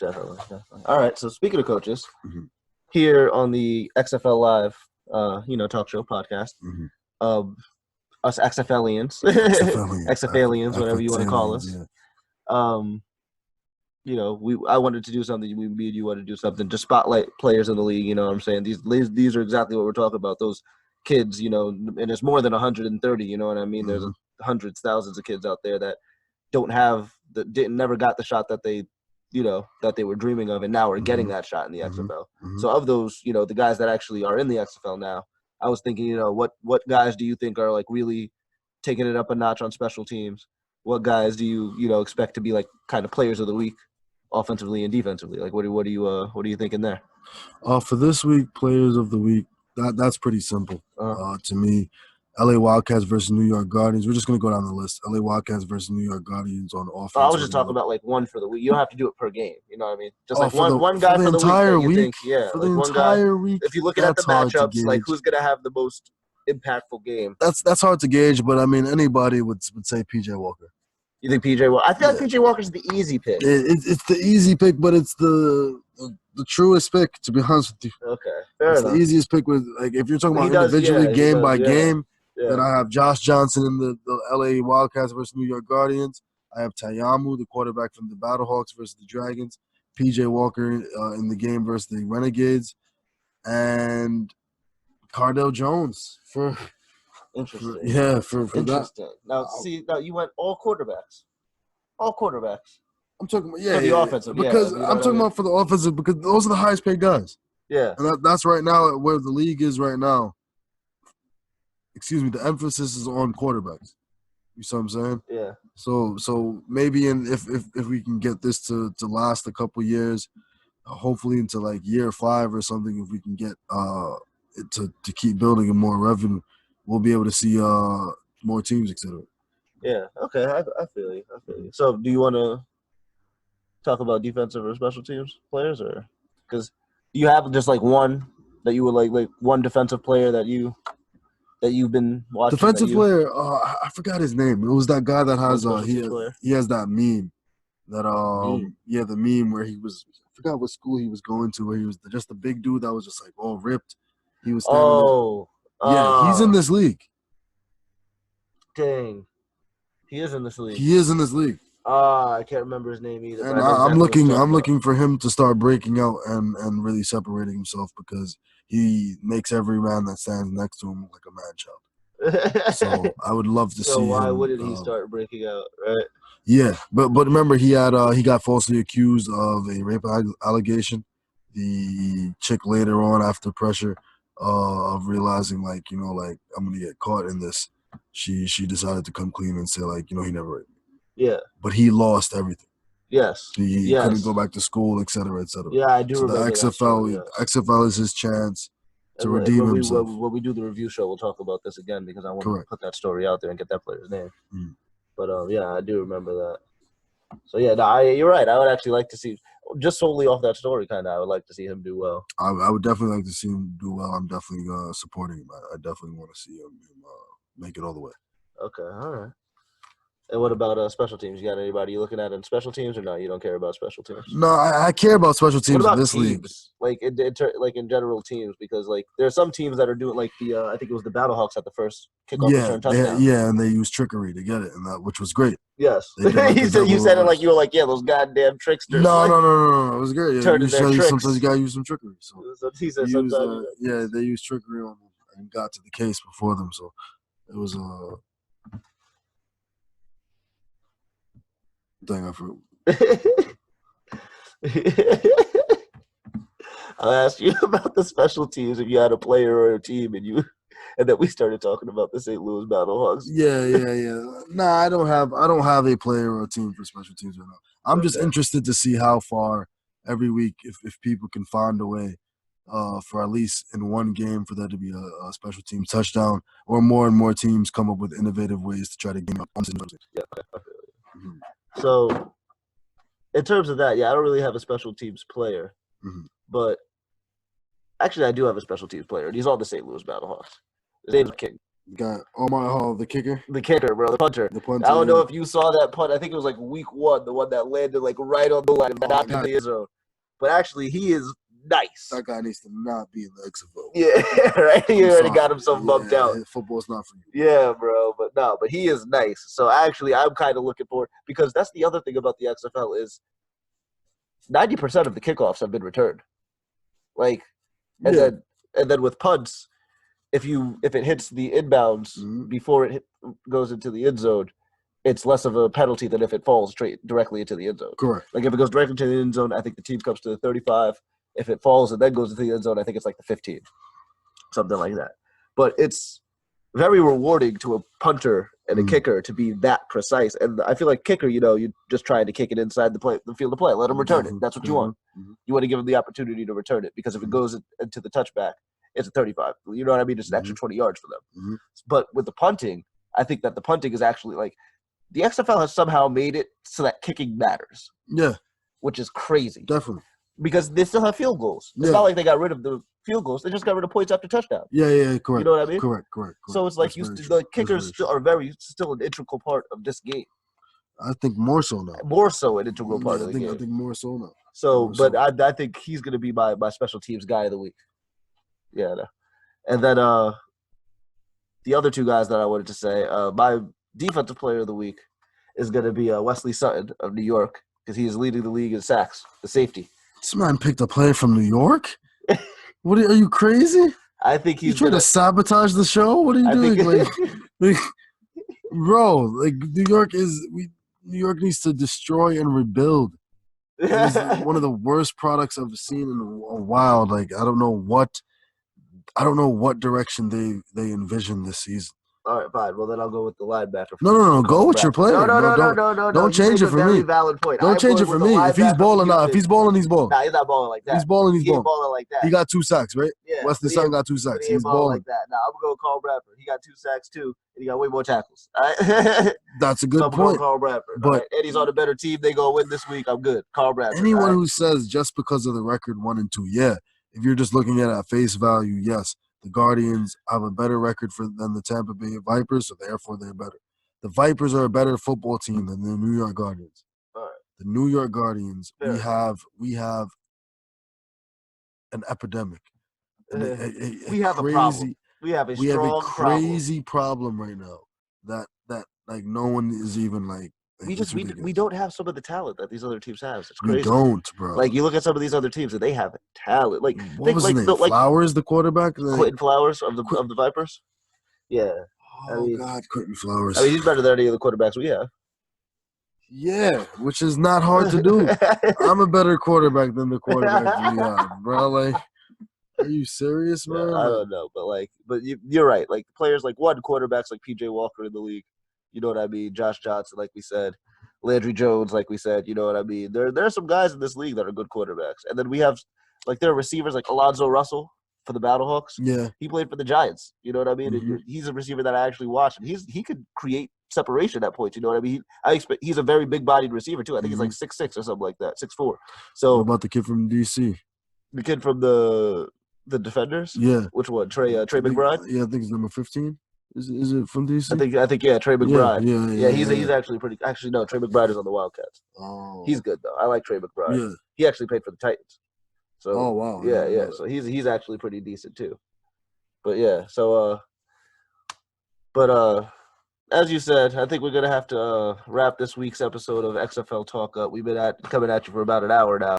Definitely. All right. So speaking of coaches, Mhm. here on the XFL Live, talk show podcast, Mhm. us XFLians, XFL, XFLians, whatever you want to call aliens, us. yeah. I wanted to do something. Me and you wanted to do something to spotlight players in the league. You know what I'm saying? These are exactly what we're talking about. Those kids, and it's more than 130. You know what I mean? There's hundreds, thousands of kids out there that never got the shot that they were dreaming of, and now are getting that shot in the XFL. So of those, the guys that actually are in the XFL now, I was thinking, what guys do you think are like really taking it up a notch on special teams? What guys do you expect to be like kind of players of the week, offensively and defensively? Like what are you thinking there? For this week, players of the week, that's pretty simple to me. LA Wildcats versus New York Guardians. We're just going to go down the list. LA Wildcats versus New York Guardians on offense. I was just talking about like one for the week. You don't have to do it per game. You know what I mean? Just like for one guy for the entire week. Week? For like the one entire guy, week. If you're looking at the matchups, like who's going to have the most impactful game? That's hard to gauge, but I mean anybody would say PJ Walker. You think PJ Walker? I feel like PJ Walker's the easy pick. It's the easy pick, but it's the truest pick, to be honest with you. Okay, fair enough. The easiest pick with, like, if you're talking about individually, game by game, then I have Josh Johnson in the LA Wildcats versus New York Guardians. I have Tayamu, the quarterback from the Battlehawks versus the Dragons. PJ Walker in the game versus the Renegades. And Cardell Jones for – Interesting. For interesting. That. Now you went all quarterbacks. All quarterbacks. I'm talking about for the offensive. Because I'm talking about for the offensive because those are the highest paid guys. Yeah. And that's right now where the league is right now. Excuse me. The emphasis is on quarterbacks. You see what I'm saying? Yeah. So maybe if we can get this to last a couple years, hopefully into like year 5 or something, if we can get it to keep building and more revenue, we'll be able to see more teams, etc. Yeah. Okay. I feel you. So, do you want to talk about defensive or special teams players, or because you have just like one that you would like one defensive player that you've been watching? Defensive player. I forgot his name. It was that guy that has he has that meme that the meme where he was. I forgot what school he was going to, where he was just a big dude that was just like all ripped. He was standing there. He's in this league. Dang. He is in this league. I can't remember his name either. And I'm looking for him to start breaking out and really separating himself, because he makes every man that stands next to him look like a man child. So I would love to see him. So why wouldn't he start breaking out, right? Yeah, but remember he got falsely accused of a rape allegation. The chick later on, after pressure of realizing like I'm gonna get caught in this, she decided to come clean and say like he never raped me. Yeah. But he lost everything. Yes. He couldn't go back to school, et cetera, et cetera. Yeah, I do remember the XFL is his chance to redeem himself. When we do the review show, we'll talk about this again, because I want to put that story out there and get that player's name. Mm. But, I do remember that. So, you're right. I would actually like to see, just solely off that story, I would like to see him do well. I would definitely like to see him do well. I'm definitely supporting him. I definitely want to see him make it all the way. Okay, all right. And what about special teams? You got anybody you looking at in special teams, or no? You don't care about special teams? No, I care about special teams in this league. Like in general teams, because like there are some teams that are doing like the I think it was the Battlehawks at the first kickoff return touchdown. And they used trickery to get it, and which was great. Yes, you said it like you were like, those goddamn tricksters. No, it was great. Yeah, sometimes you gotta use some trickery. So he said sometimes. They used trickery on them and got to the case before them. So it was Dang, I forgot. I'll ask you about the special teams if you had a player or a team and then we started talking about the St. Louis Battlehawks. Yeah. Nah, I don't have a player or a team for special teams right now. I'm just interested to see how far every week if people can find a way for at least in one game for there to be a special team touchdown, or more and more teams come up with innovative ways to try to game up. Yeah, mm-hmm. So, in terms of that, I don't really have a special teams player, but actually I do have a special teams player. He's on the St. Louis Battlehawks. His name's King. Got Omar Hall, the kicker. The kicker, bro, the punter. The punter. I don't know if you saw that punt. I think it was like week 1, the one that landed like right on the line and not in the end zone. But actually, he is nice. That guy needs to not be in the XFL. Yeah, right. He already got himself bumped out. Football's not for you. Yeah, bro. But he is nice. So actually, I'm kind of looking forward because that's the other thing about the XFL is 90% of the kickoffs have been returned. Like, and then with punts, if it hits the inbounds before it goes into the end zone, it's less of a penalty than if it falls directly into the end zone. Correct. Like if it goes directly to the end zone, I think the team comes to the 35. If it falls and then goes into the end zone, I think it's like the 15, something like that. But it's very rewarding to a punter and a kicker to be that precise. And I feel like kicker, you're just trying to kick it inside the field of play. Let them return it. That's what you want. You want to give them the opportunity to return it because if it goes into the touchback, it's a 35. You know what I mean? It's an extra 20 yards for them. But with the punting, I think that the punting is actually like the XFL has somehow made it so that kicking matters. Yeah. Which is crazy. Definitely. Because they still have field goals. It's not like they got rid of the field goals. They just got rid of points after touchdown. Yeah, correct. You know what I mean? Correct. So it's like the kickers are still an integral part of this game. I think more so now. More so an integral part of the game. I think more so now. So, I think he's going to be my special teams guy of the week. Yeah. And then the other two guys that I wanted to say, my defensive player of the week is going to be Wesley Sutton of New York because he is leading the league in sacks, the safety. This man picked a player from New York? What are you crazy? I think he's trying to sabotage the show? What are you doing? Bro, New York needs to destroy and rebuild. It's one of the worst products I've seen in a while. Like I don't know what direction they envision this season. All right, fine. Well, then I'll go with the linebacker. No. Go with your player. No. Don't change it for me. Valid point. Don't change it for me. If he's balling, he's balling. Nah, he's not balling like that. He's balling. He ain't balling like that. He got 2 sacks, right? Yeah. Wesley Sutton got 2 sacks. He's balling like that. Nah, I'm gonna go with Carl Bradford. He got 2 sacks too, and he got way more tackles. All right? That's a good point. Going Carl Bradford. But and he's on a better team. They gonna win this week. I'm good. Carl Bradford. Anyone who says just because of the record 1-2, yeah. If you're just looking at it at face value, yes. The Guardians have a better record than the Tampa Bay Vipers, so therefore they're better. The Vipers are a better football team than the New York Guardians. All right. The New York Guardians, Fair. we have an epidemic. We have a problem. We have a crazy problem right now that like no one is even like. We don't have some of the talent that these other teams have. It's crazy. We don't, bro. Like you look at some of these other teams and they have talent. Like what was his name? Flowers, the quarterback. Quentin Flowers of the Vipers. Yeah. God, Quentin Flowers. I mean, he's better than any of the quarterbacks we have. Yeah, which is not hard to do. I'm a better quarterback than the quarterbacks we have, bro. Like, are you serious, man? I don't know, but you're right. Like players like quarterbacks like PJ Walker in the league. You know what I mean? Josh Johnson, like we said. Landry Jones, like we said. You know what I mean? There are some guys in this league that are good quarterbacks. And then we have, there are receivers like Alonzo Russell for the Battlehawks. Yeah. He played for the Giants. You know what I mean? Mm-hmm. He's a receiver that I actually watched. And he could create separation at points. You know what I mean? I expect he's a very big-bodied receiver, too. I think he's like 6'6" or something like that, 6'4". So what about the kid from D.C.? The kid from the Defenders? Yeah. Which one? Trey McBride? Yeah, I think he's number 15. Is it from DC? I think Trey McBride. Yeah, he's actually pretty. Actually, no, Trey McBride is on the Wildcats. Oh, he's good though. I like Trey McBride. Yeah, he actually played for the Titans. So oh wow, yeah. So he's actually pretty decent too. But yeah, so as you said, I think we're gonna have to wrap this week's episode of XFL Talk up. We've been coming at you for about an hour now.